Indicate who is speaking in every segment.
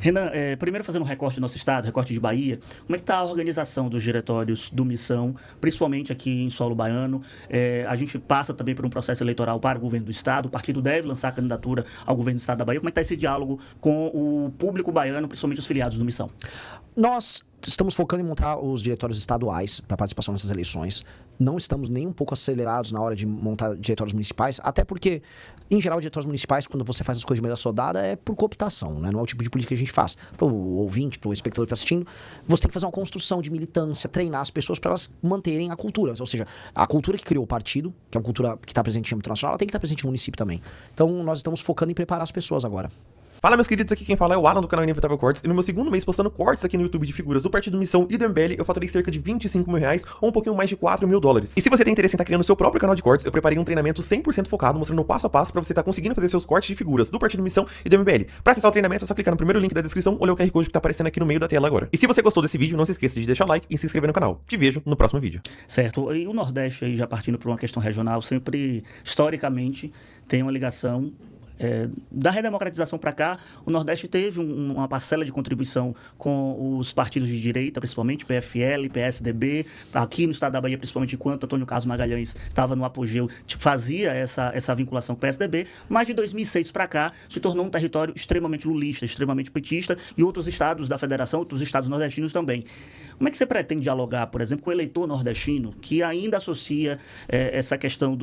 Speaker 1: Renan, primeiro fazendo um recorte do nosso estado, recorte de Bahia, como é que está a organização dos diretórios do Missão, principalmente aqui em solo baiano? A gente passa também por um processo eleitoral para o governo do estado, o partido deve lançar a candidatura ao governo do estado da Bahia. Como é que está esse diálogo com o público baiano, principalmente os filiados do Missão?
Speaker 2: Nós estamos focando em montar os diretórios estaduais para participação nessas eleições. Não estamos nem um pouco acelerados na hora de montar diretórios municipais, até porque, em geral, diretórios municipais, quando você faz as coisas de maneira soldada, é por cooptação, né? Não é o tipo de política que a gente faz. Para o ouvinte, para o espectador que está assistindo, você tem que fazer uma construção de militância, treinar as pessoas para elas manterem a cultura. Ou seja, a cultura que criou o partido, que é uma cultura que está presente no âmbito nacional, ela tem que estar presente no município também. Então, nós estamos focando em preparar as pessoas agora.
Speaker 3: Fala, meus queridos, aqui quem fala é o Alan do canal Inevitável Cortes, e no meu segundo mês postando cortes aqui no YouTube de figuras do Partido Missão e do MBL, eu faturei cerca de R$25 mil ou um pouquinho mais de $4 mil. E se você tem interesse em estar criando seu próprio canal de cortes, eu preparei um treinamento 100% focado, mostrando o passo a passo pra você estar conseguindo fazer seus cortes de figuras do Partido Missão e do MBL. Pra acessar o treinamento é só clicar no primeiro link da descrição ou ler o QR Code que tá aparecendo aqui no meio da tela agora. E se você gostou desse vídeo, não se esqueça de deixar o like e se inscrever no canal. Te vejo no próximo vídeo.
Speaker 1: Certo, e o Nordeste aí, já partindo para uma questão regional, sempre, historicamente, tem uma ligação. Da redemocratização para cá, o Nordeste teve uma parcela de contribuição com os partidos de direita, principalmente PFL, PSDB, aqui no estado da Bahia, principalmente enquanto Antônio Carlos Magalhães estava no apogeu, fazia essa vinculação com o PSDB, mas de 2006 para cá se tornou um território extremamente lulista, extremamente petista, e outros estados da federação, outros estados nordestinos também. Como é que você pretende dialogar, por exemplo, com o eleitor nordestino que ainda associa essa questão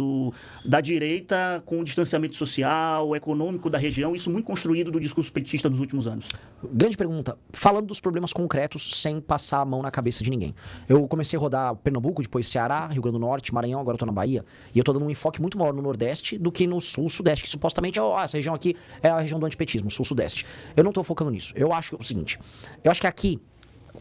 Speaker 1: da direita com o distanciamento social, econômico da região, isso muito construído do discurso petista dos últimos anos?
Speaker 2: Grande pergunta. Falando dos problemas concretos, sem passar a mão na cabeça de ninguém. Eu comecei a rodar Pernambuco, depois Ceará, Rio Grande do Norte, Maranhão, agora eu tô na Bahia, e eu tô dando um enfoque muito maior no Nordeste do que no Sul-Sudeste, que supostamente essa região aqui é a região do antipetismo, Sul-Sudeste. Eu não tô focando nisso. Eu acho o seguinte, eu acho que aqui,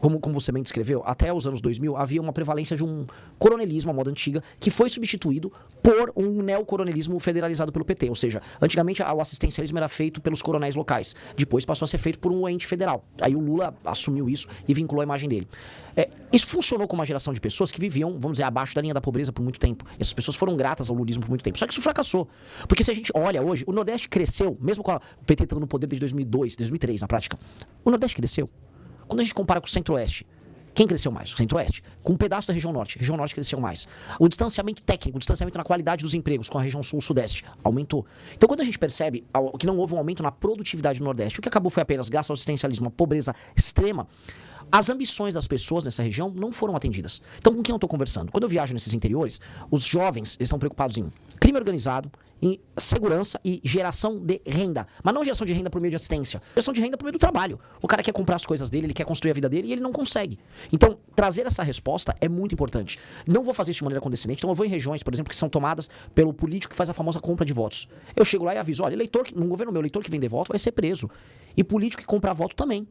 Speaker 2: como você bem descreveu, até os anos 2000 havia uma prevalência de um coronelismo, a moda antiga, que foi substituído por um neocoronelismo federalizado pelo PT. Ou seja, antigamente o assistencialismo era feito pelos coronéis locais. Depois passou a ser feito por um ente federal. Aí o Lula assumiu isso e vinculou a imagem dele. Isso funcionou com uma geração de pessoas que viviam, vamos dizer, abaixo da linha da pobreza por muito tempo. Essas pessoas foram gratas ao lulismo por muito tempo. Só que isso fracassou. Porque se a gente olha hoje, o Nordeste cresceu, mesmo com o PT estando no poder desde 2002, 2003 na prática. O Nordeste cresceu. Quando a gente compara com o Centro-Oeste, quem cresceu mais? O Centro-Oeste. Com um pedaço da região Norte. A região Norte cresceu mais. O distanciamento técnico, o distanciamento na qualidade dos empregos com a região Sul-Sudeste aumentou. Então, quando a gente percebe que não houve um aumento na produtividade do Nordeste, o que acabou foi apenas, graças ao assistencialismo, a pobreza extrema, as ambições das pessoas nessa região não foram atendidas. Então, com quem eu estou conversando? Quando eu viajo nesses interiores, os jovens eles estão preocupados em crime organizado, em segurança e geração de renda. Mas não geração de renda por meio de assistência. Geração de renda por meio do trabalho. O cara quer comprar as coisas dele, ele quer construir a vida dele e ele não consegue. Então, trazer essa resposta é muito importante. Não vou fazer isso de maneira condescendente. Então, eu vou em regiões, por exemplo, que são tomadas pelo político que faz a famosa compra de votos. Eu chego lá e aviso, olha, no governo meu, eleitor que vender voto vai ser preso. E político que compra voto também.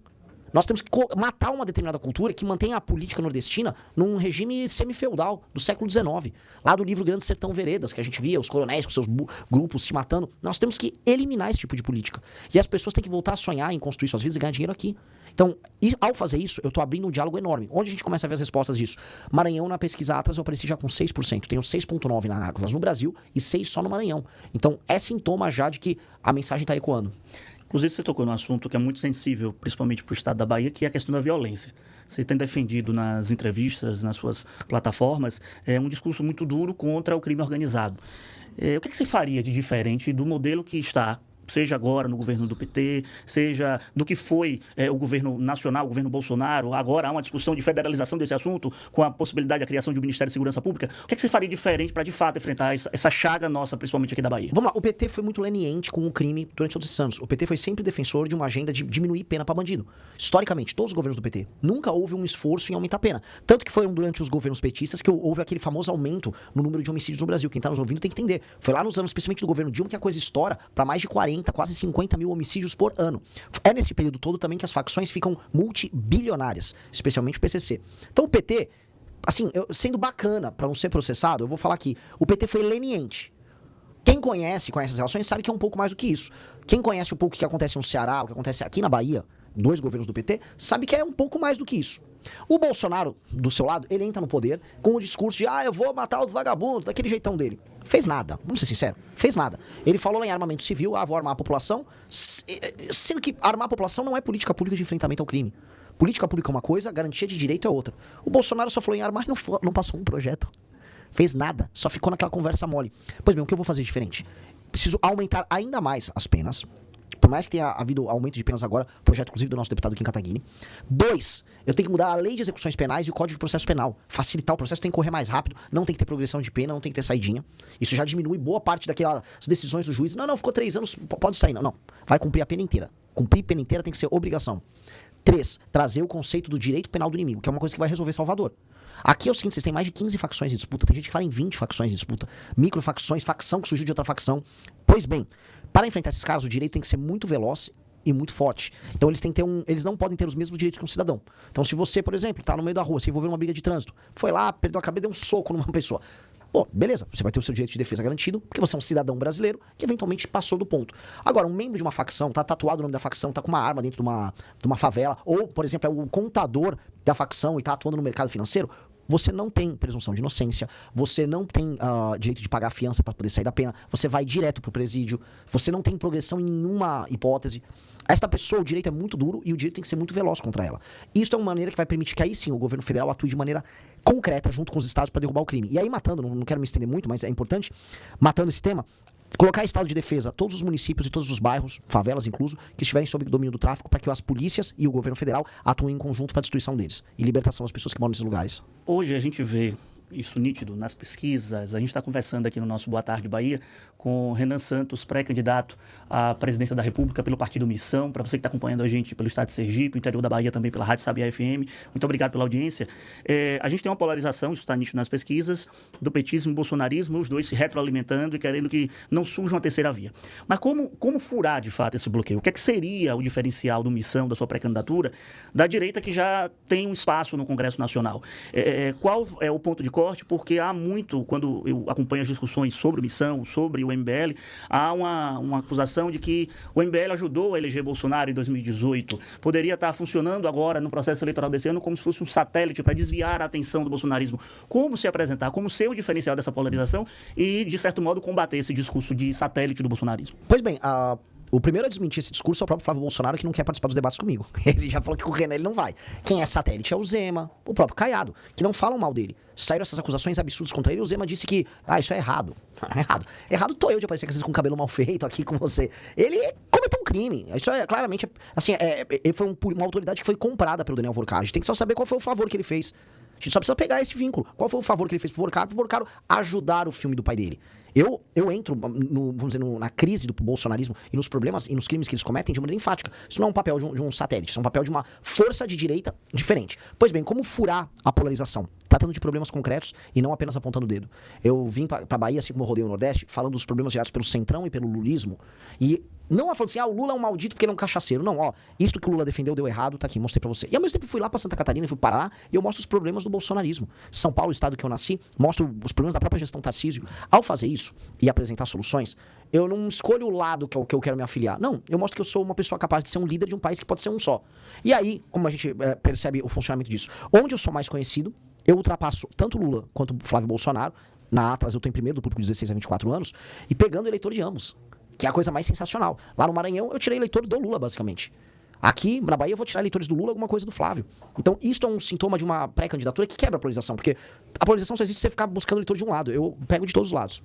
Speaker 2: Nós temos que matar uma determinada cultura que mantém a política nordestina num regime semi-feudal do século XIX. Lá do livro Grande Sertão Veredas, que a gente via os coronéis com seus grupos se matando. Nós temos que eliminar esse tipo de política. E as pessoas têm que voltar a sonhar em construir suas vidas e ganhar dinheiro aqui. Então, ao fazer isso, eu estou abrindo um diálogo enorme. Onde a gente começa a ver as respostas disso? Maranhão, na pesquisa Atlas, eu apareci já com 6%. Tenho 6,9% na Atlas no Brasil e 6% só no Maranhão. Então, é sintoma já de que a mensagem está ecoando.
Speaker 1: Inclusive, você tocou num assunto que é muito sensível, principalmente para o estado da Bahia, que é a questão da violência. Você tem defendido nas entrevistas, nas suas plataformas, um discurso muito duro contra o crime organizado. O que você faria de diferente do modelo que está, seja agora no governo do PT, seja do que foi o governo nacional, o governo Bolsonaro, agora há uma discussão de federalização desse assunto, com a possibilidade da criação de um Ministério de Segurança Pública. O que você faria diferente para, de fato, enfrentar essa chaga nossa, principalmente aqui da Bahia?
Speaker 2: Vamos lá, o PT foi muito leniente com o crime durante todos esses anos. O PT foi sempre defensor de uma agenda de diminuir pena para bandido. Historicamente, todos os governos do PT, nunca houve um esforço em aumentar a pena. Tanto que foram durante os governos petistas que houve aquele famoso aumento no número de homicídios no Brasil. Quem está nos ouvindo tem que entender. Foi lá nos anos, especialmente do governo Dilma, que a coisa estoura para mais de 40, quase 50 mil homicídios por ano. É nesse período todo também que as facções ficam multibilionárias, especialmente o PCC. Então o PT, assim, sendo bacana para não ser processado, eu vou falar aqui, o PT foi leniente. Quem conhece as relações sabe que é um pouco mais do que isso. Quem conhece um pouco o que acontece no Ceará, o que acontece aqui na Bahia, 2 governos do PT, sabe que é um pouco mais do que isso. O Bolsonaro, do seu lado, ele entra no poder com o discurso de eu vou matar os vagabundos, daquele jeitão dele. Fez nada, vamos ser sinceros, fez nada. Ele falou lá em armamento civil, vou armar a população, sendo que armar a população não é política pública de enfrentamento ao crime. Política pública é uma coisa, garantia de direito é outra. O Bolsonaro só falou em armar e não passou um projeto. Fez nada, só ficou naquela conversa mole. Pois bem, o que eu vou fazer diferente? Preciso aumentar ainda mais as penas. Por mais que tenha havido aumento de penas agora, projeto inclusive do nosso deputado Kim Kataguiri. 2, eu tenho que mudar a lei de execuções penais e o código de processo penal. Facilitar o processo, tem que correr mais rápido, não tem que ter progressão de pena, não tem que ter saidinha. Isso já diminui boa parte daquelas decisões do juiz. Não, ficou 3 anos, pode sair. Não, vai cumprir a pena inteira. Cumprir a pena inteira tem que ser obrigação. 3, trazer o conceito do direito penal do inimigo, que é uma coisa que vai resolver Salvador. Aqui é o seguinte, vocês têm mais de 15 facções em disputa, tem gente que fala em 20 facções em disputa, microfacções, facção que surgiu de outra facção. Pois bem, para enfrentar esses caras, o direito tem que ser muito veloz e muito forte. Então eles têm que ter eles não podem ter os mesmos direitos que um cidadão. Então se você, por exemplo, tá no meio da rua, se envolveu numa briga de trânsito, foi lá, perdeu a cabeça, deu um soco numa pessoa. Pô, beleza, você vai ter o seu direito de defesa garantido, porque você é um cidadão brasileiro que eventualmente passou do ponto. Agora, um membro de uma facção, tá tatuado o nome da facção, tá com uma arma dentro de uma favela, ou, por exemplo, é o contador da facção e tá atuando no mercado financeiro, você não tem presunção de inocência, você não tem direito de pagar a fiança para poder sair da pena, você vai direto pro presídio, você não tem progressão em nenhuma hipótese. Esta pessoa, o direito é muito duro e o direito tem que ser muito veloz contra ela. Isso é uma maneira que vai permitir que aí sim o governo federal atue de maneira concreta junto com os estados para derrubar o crime. E aí matando, não quero me estender muito, mas é importante, matando esse tema, colocar estado de defesa todos os municípios e todos os bairros, favelas incluso, que estiverem sob o domínio do tráfico, para que as polícias e o governo federal atuem em conjunto para a destruição deles e libertação das pessoas que moram nesses lugares.
Speaker 1: Hoje a gente vê isso nítido nas pesquisas. A gente está conversando aqui no nosso Boa Tarde Bahia com Renan Santos, pré-candidato à presidência da República pelo Partido Missão. Para você que está acompanhando a gente pelo estado de Sergipe, interior da Bahia também pela Rádio Sabiá FM, muito obrigado pela audiência. A gente tem uma polarização, isso está nítido nas pesquisas, do petismo e bolsonarismo, os dois se retroalimentando e querendo que não surja uma terceira via. Mas como furar, de fato, esse bloqueio? O que é que seria o diferencial do Missão, da sua pré-candidatura, da direita que já tem um espaço no Congresso Nacional? Qual é o ponto de corte? Porque há muito, quando eu acompanho as discussões sobre Missão, sobre o MBL, há uma acusação de que o MBL ajudou a eleger Bolsonaro em 2018. Poderia estar funcionando agora no processo eleitoral desse ano como se fosse um satélite para desviar a atenção do bolsonarismo. Como se apresentar, como ser o diferencial dessa polarização e, de certo modo, combater esse discurso de satélite do bolsonarismo?
Speaker 2: Pois bem, o primeiro a desmentir esse discurso é o próprio Flávio Bolsonaro, que não quer participar dos debates comigo. Ele já falou que com o Renan ele não vai. Quem é satélite é o Zema, o próprio Caiado, que não falam mal dele. Saíram essas acusações absurdas contra ele e o Zema disse que, isso é errado. Errado tô eu de aparecer com cabelo mal feito aqui com você. Ele cometeu um crime. Isso é claramente, assim, ele foi uma autoridade que foi comprada pelo Daniel Vorcaro. A gente tem que só saber qual foi o favor que ele fez. A gente só precisa pegar esse vínculo. Qual foi o favor que ele fez pro Vorcaro ajudar o filme do pai dele. Eu entro, vamos dizer, na crise do bolsonarismo e nos problemas e nos crimes que eles cometem de maneira enfática. Isso não é um papel de um satélite, isso é um papel de uma força de direita diferente. Pois bem, como furar a polarização? Tratando de problemas concretos e não apenas apontando o dedo. Eu vim pra Bahia, assim como eu rodei o Nordeste, falando dos problemas gerados pelo centrão e pelo lulismo. E não falando assim, o Lula é um maldito porque ele é um cachaceiro. Não, isso que o Lula defendeu deu errado, tá aqui, mostrei pra você. E ao mesmo tempo fui lá pra Santa Catarina, fui para Paraná, e eu mostro os problemas do bolsonarismo. São Paulo, o estado que eu nasci, mostro os problemas da própria gestão Tarcísio. Ao fazer isso e apresentar soluções, eu não escolho o lado que eu quero me afiliar. Não, eu mostro que eu sou uma pessoa capaz de ser um líder de um país que pode ser um só. E aí, como a gente percebe o funcionamento disso? Onde eu sou mais conhecido, eu ultrapasso tanto Lula quanto Flávio Bolsonaro. Na Atlas eu tô em primeiro do público de 16 a 24 anos, e pegando eleitor de ambos, que é a coisa mais sensacional. Lá no Maranhão eu tirei eleitor do Lula, basicamente. Aqui, na Bahia, eu vou tirar eleitores do Lula, alguma coisa do Flávio. Então, isso é um sintoma de uma pré-candidatura que quebra a polarização, porque a polarização só existe se você ficar buscando eleitor de um lado. Eu pego de todos os lados.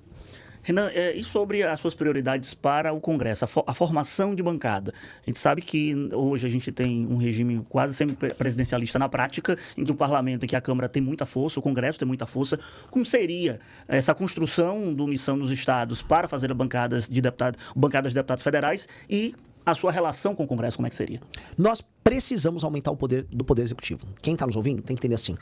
Speaker 1: Renan, e sobre as suas prioridades para o Congresso, a formação de bancada? A gente sabe que hoje a gente tem um regime quase semi-presidencialista na prática, em que o Parlamento e que a Câmara tem muita força, o Congresso tem muita força. Como seria essa construção do Missão nos estados para fazer bancadas de deputados federais e a sua relação com o Congresso, como é que seria?
Speaker 2: Nós precisamos aumentar o poder do Poder Executivo. Quem está nos ouvindo tem que entender assim,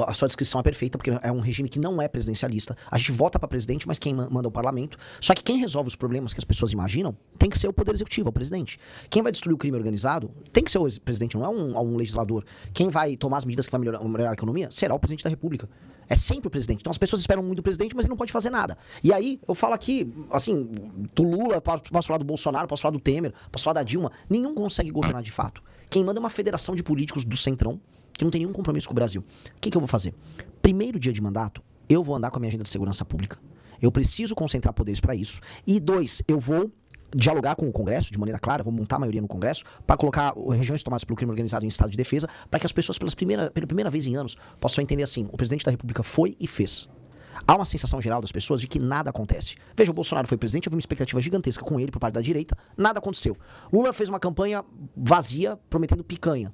Speaker 2: a sua descrição é perfeita, porque é um regime que não é presidencialista. A gente vota para presidente, mas quem manda é o parlamento. Só que quem resolve os problemas que as pessoas imaginam tem que ser o Poder Executivo, o presidente. Quem vai destruir o crime organizado tem que ser o presidente, não é um legislador. Quem vai tomar as medidas que vai melhorar a economia será o presidente da República. É sempre o presidente. Então as pessoas esperam muito do presidente, mas ele não pode fazer nada. E aí, eu falo aqui, assim, do Lula, posso falar do Bolsonaro, posso falar do Temer, posso falar da Dilma. Nenhum consegue governar de fato. Quem manda é uma federação de políticos do centrão, que não tem nenhum compromisso com o Brasil. O que eu vou fazer? Primeiro dia de mandato, eu vou andar com a minha agenda de segurança pública. Eu preciso concentrar poderes para isso. E 2, eu vou dialogar com o Congresso de maneira clara, vou montar a maioria no Congresso para colocar regiões tomadas pelo crime organizado em estado de defesa, para que as pessoas pela primeira vez em anos possam entender assim, o presidente da República foi e fez. Há uma sensação geral das pessoas de que nada acontece. Veja, o Bolsonaro foi presidente, houve uma expectativa gigantesca com ele por parte da direita, nada aconteceu. Lula fez uma campanha vazia prometendo picanha.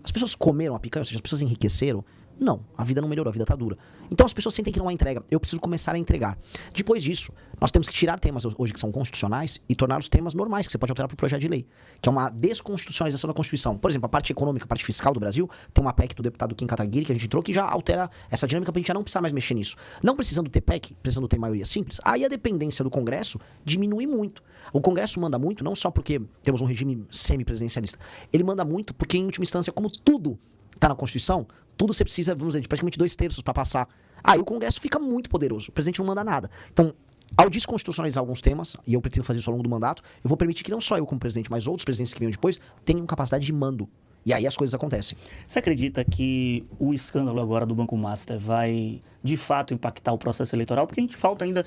Speaker 2: As pessoas comeram a picanha, ou seja, as pessoas enriqueceram? Não, a vida não melhorou, a vida tá dura. Então as pessoas sentem que não há entrega. Eu preciso começar a entregar. Depois disso, nós temos que tirar temas hoje que são constitucionais e tornar os temas normais, que você pode alterar por projeto de lei. Que é uma desconstitucionalização da Constituição. Por exemplo, a parte econômica, a parte fiscal do Brasil, tem uma PEC do deputado Kim Kataguiri que a gente entrou que já altera essa dinâmica pra gente já não precisar mais mexer nisso. Não precisando ter PEC, precisando ter maioria simples, aí a dependência do Congresso diminui muito. O Congresso manda muito, não só porque temos um regime semipresidencialista. Ele manda muito porque, em última instância, como tudo tá na Constituição, tudo você precisa, vamos dizer, de praticamente 2/3 para passar. Aí o Congresso fica muito poderoso, o presidente não manda nada. Então, ao desconstitucionalizar alguns temas, e eu pretendo fazer isso ao longo do mandato, eu vou permitir que não só eu como presidente, mas outros presidentes que venham depois, tenham capacidade de mando. E aí as coisas acontecem.
Speaker 1: Você acredita que o escândalo agora do Banco Master vai, de fato, impactar o processo eleitoral? Porque a gente falta ainda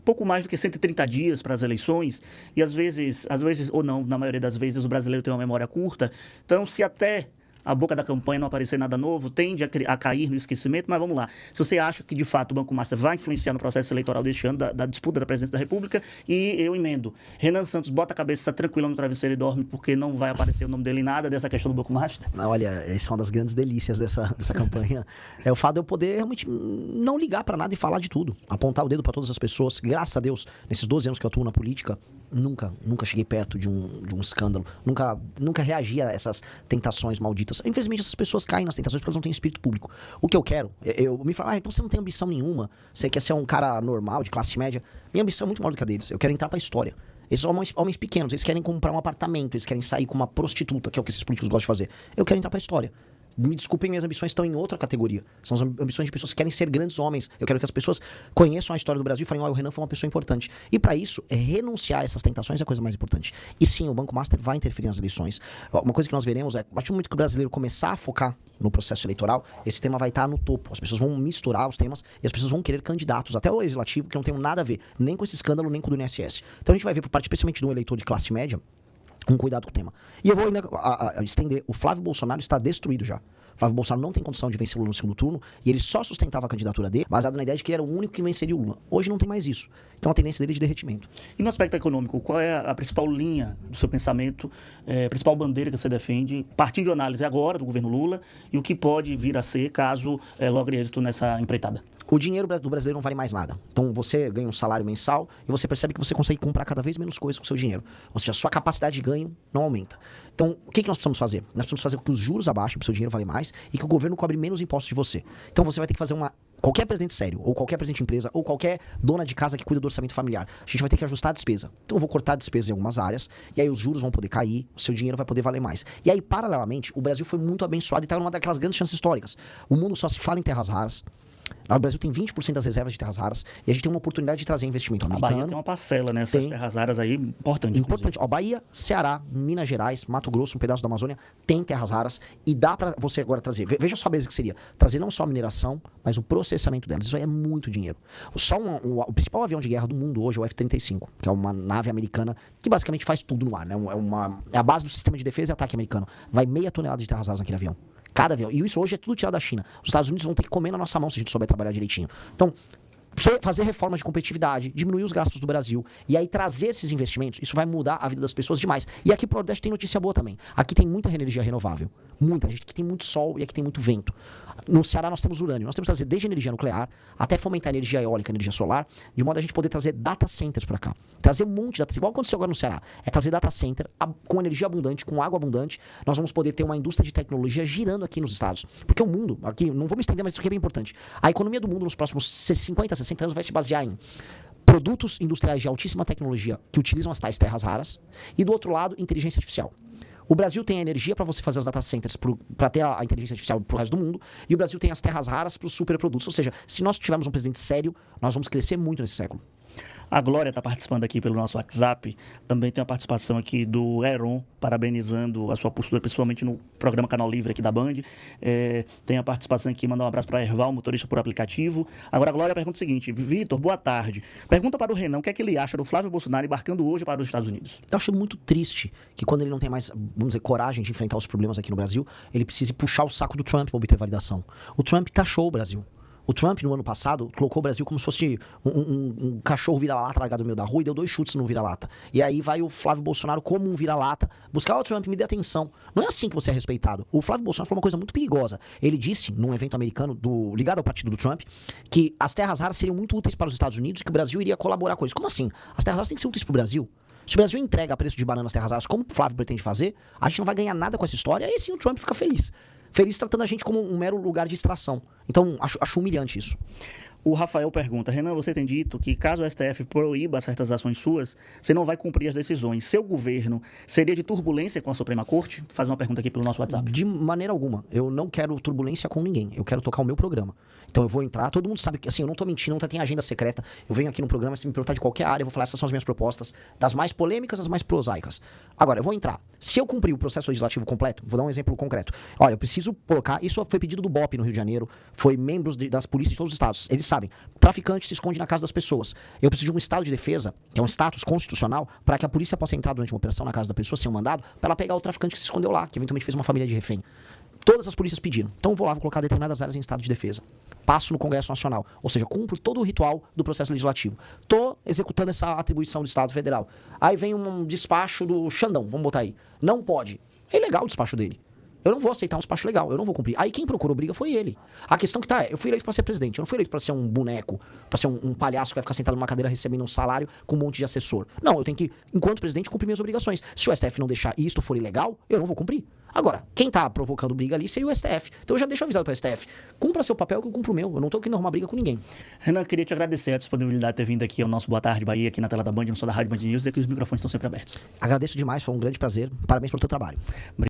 Speaker 1: pouco mais do que 130 dias para as eleições, e às vezes, ou não, na maioria das vezes, o brasileiro tem uma memória curta. Então, se até a boca da campanha não aparecer nada novo, tende a cair no esquecimento, mas vamos lá. Se você acha que, de fato, o Banco Master vai influenciar no processo eleitoral deste ano, da disputa da presidência da República, e eu emendo. Renan Santos bota a cabeça tranquila no travesseiro e dorme, porque não vai aparecer o nome dele em nada dessa questão do Banco Master?
Speaker 2: Olha, essa é uma das grandes delícias dessa campanha. É o fato de eu poder realmente não ligar pra nada e falar de tudo. Apontar o dedo pra todas as pessoas. Graças a Deus, nesses 12 anos que eu atuo na política, nunca cheguei perto de um escândalo. Nunca reagi a essas tentações malditas. Infelizmente, essas pessoas caem nas tentações porque elas não têm espírito público. O que eu quero, eu me falo, então você não tem ambição nenhuma, você quer ser um cara normal, de classe média. Minha ambição é muito maior do que a deles. Eu quero entrar pra história. Esses homens pequenos, eles querem comprar um apartamento, eles querem sair com uma prostituta, que é o que esses políticos gostam de fazer. Eu quero entrar pra história. Me desculpem, minhas ambições estão em outra categoria. São as ambições de pessoas que querem ser grandes homens. Eu quero que as pessoas conheçam a história do Brasil e falem, o Renan foi uma pessoa importante. E para isso, renunciar a essas tentações é a coisa mais importante. E sim, o Banco Master vai interferir nas eleições. Uma coisa que nós veremos é, a partir do momento que o brasileiro começar a focar no processo eleitoral, esse tema vai estar no topo. As pessoas vão misturar os temas e as pessoas vão querer candidatos, até o legislativo, que não tem nada a ver, nem com esse escândalo, nem com o do INSS. Então a gente vai ver, por parte especialmente do eleitor de classe média, um cuidado com o tema. E eu vou ainda estender, o Flávio Bolsonaro está destruído já. Flávio Bolsonaro não tem condição de vencer o Lula no segundo turno e ele só sustentava a candidatura dele baseado na ideia de que ele era o único que venceria o Lula. Hoje não tem mais isso. Então a tendência dele é de derretimento.
Speaker 1: E no aspecto econômico, qual é a principal linha do seu pensamento, a principal bandeira que você defende, partindo de análise agora do governo Lula e o que pode vir a ser caso logre êxito nessa empreitada?
Speaker 2: O dinheiro do brasileiro não vale mais nada. Então você ganha um salário mensal e você percebe que você consegue comprar cada vez menos coisas com o seu dinheiro. Ou seja, a sua capacidade de ganho não aumenta. Então, o que nós precisamos fazer? Nós precisamos fazer com que os juros abaixem para o seu dinheiro valer mais e que o governo cobre menos impostos de você. Então você vai ter que fazer qualquer presidente sério, ou qualquer presidente de empresa, ou qualquer dona de casa que cuida do orçamento familiar, a gente vai ter que ajustar a despesa. Então eu vou cortar a despesa em algumas áreas, e aí os juros vão poder cair, o seu dinheiro vai poder valer mais. E aí, paralelamente, o Brasil foi muito abençoado e está numa daquelas grandes chances históricas. O mundo só se fala em terras raras. O Brasil tem 20% das reservas de terras raras e a gente tem uma oportunidade de trazer investimento americano.
Speaker 1: A Bahia tem uma parcela nessas terras raras aí importante.
Speaker 2: Importante. Ó, Bahia, Ceará, Minas Gerais, Mato Grosso, um pedaço da Amazônia, tem terras raras e dá pra você agora trazer. Veja só a beleza que seria. Trazer não só a mineração, mas o processamento delas. Isso aí é muito dinheiro. O principal avião de guerra do mundo hoje é o F-35, que é uma nave americana que basicamente faz tudo no ar, né? É a base do sistema de defesa e ataque americano. Vai 0,5 tonelada de terras raras naquele avião. Cada avião. E isso hoje é tudo tirado da China. Os Estados Unidos vão ter que comer na nossa mão se a gente souber trabalhar direitinho. Então, fazer reformas de competitividade, diminuir os gastos do Brasil e aí trazer esses investimentos, isso vai mudar a vida das pessoas demais. E aqui pro Nordeste tem notícia boa também. Aqui tem muita energia renovável. Muita. Aqui tem muito sol e aqui tem muito vento. No Ceará nós temos urânio. Nós temos que trazer desde energia nuclear até fomentar energia eólica, energia solar, de modo a gente poder trazer data centers para cá. Trazer um monte de data centers. Igual aconteceu agora no Ceará. É trazer data center com energia abundante, com água abundante. Nós vamos poder ter uma indústria de tecnologia girando aqui nos estados. Porque o mundo, aqui, não vou me estender, mas isso aqui é bem importante. A economia do mundo nos próximos 50, 60 anos vai se basear em produtos industriais de altíssima tecnologia que utilizam as tais terras raras e, do outro lado, inteligência artificial. O Brasil tem a energia para você fazer os data centers para ter a inteligência artificial para o resto do mundo, e o Brasil tem as terras raras para os superprodutos. Ou seja, se nós tivermos um presidente sério, nós vamos crescer muito nesse século.
Speaker 1: A Glória está participando aqui pelo nosso WhatsApp. Também tem a participação aqui do Heron, parabenizando a sua postura, principalmente no programa Canal Livre aqui da Band. Tem a participação aqui, mandar um abraço para Erval, motorista por aplicativo. Agora a Glória pergunta o seguinte: Vitor, boa tarde. Pergunta para o Renan o que é que ele acha do Flávio Bolsonaro embarcando hoje para os Estados Unidos.
Speaker 2: Eu acho muito triste que quando ele não tem mais, vamos dizer, coragem de enfrentar os problemas aqui no Brasil, ele precise puxar o saco do Trump para obter validação. O Trump taxou o Brasil. O Trump, no ano passado, colocou o Brasil como se fosse um cachorro vira-lata largado no meio da rua e deu 2 chutes no vira-lata. E aí vai o Flávio Bolsonaro como um vira-lata buscar: o Trump, me dê atenção. Não é assim que você é respeitado. O Flávio Bolsonaro falou uma coisa muito perigosa. Ele disse, num evento americano ligado ao partido do Trump, que as terras raras seriam muito úteis para os Estados Unidos e que o Brasil iria colaborar com eles. Como assim? As terras raras têm que ser úteis para o Brasil. Se o Brasil entrega a preço de banana as terras raras, como o Flávio pretende fazer, a gente não vai ganhar nada com essa história. Aí sim o Trump fica feliz. Feliz tratando a gente como um mero lugar de extração. Então, acho humilhante isso.
Speaker 1: O Rafael pergunta: Renan, você tem dito que caso o STF proíba certas ações suas, você não vai cumprir as decisões. Seu governo seria de turbulência com a Suprema Corte? Faz uma pergunta aqui pelo nosso WhatsApp.
Speaker 2: De maneira alguma. Eu não quero turbulência com ninguém. Eu quero tocar o meu programa. Então eu vou entrar, todo mundo sabe que, assim, eu não tô mentindo, não tem agenda secreta. Eu venho aqui no programa, se me perguntar de qualquer área, eu vou falar: essas são as minhas propostas, das mais polêmicas às mais prosaicas. Agora, eu vou entrar. Se eu cumprir o processo legislativo completo, vou dar um exemplo concreto. Olha, eu preciso colocar, isso foi pedido do BOP no Rio de Janeiro, foi membros das polícias de todos os estados. Eles sabem, traficante se esconde na casa das pessoas. Eu preciso de um estado de defesa, que é um status constitucional, para que a polícia possa entrar durante uma operação na casa da pessoa, sem um mandado, para ela pegar o traficante que se escondeu lá, que eventualmente fez uma família de refém. Todas as polícias pediram. Então eu vou lá, vou colocar determinadas áreas em estado de defesa. Passo no Congresso Nacional. Ou seja, cumpro todo o ritual do processo legislativo. Tô executando essa atribuição do Estado Federal. Aí vem um despacho do Xandão, vamos botar aí. Não pode. É ilegal o despacho dele. Eu não vou aceitar um despacho legal, eu não vou cumprir. Aí quem procurou briga foi ele. A questão que tá eu fui eleito pra ser presidente, eu não fui eleito pra ser um boneco, pra ser um palhaço que vai ficar sentado numa cadeira recebendo um salário com um monte de assessor. Não, eu tenho que, enquanto presidente, cumprir minhas obrigações. Se o STF não deixar isto for ilegal, eu não vou cumprir. Agora, quem tá provocando briga ali seria o STF. Então eu já deixo avisado pro STF. Cumpra seu papel que eu cumpro o meu. Eu não tô aqui arrumar briga com ninguém.
Speaker 1: Renan, queria te agradecer a disponibilidade de ter vindo aqui ao nosso Boa Tarde Bahia, aqui na tela da Band, no som da Rádio Band News, e que os microfones estão sempre abertos.
Speaker 2: Agradeço demais, foi um grande prazer. Parabéns pelo teu trabalho.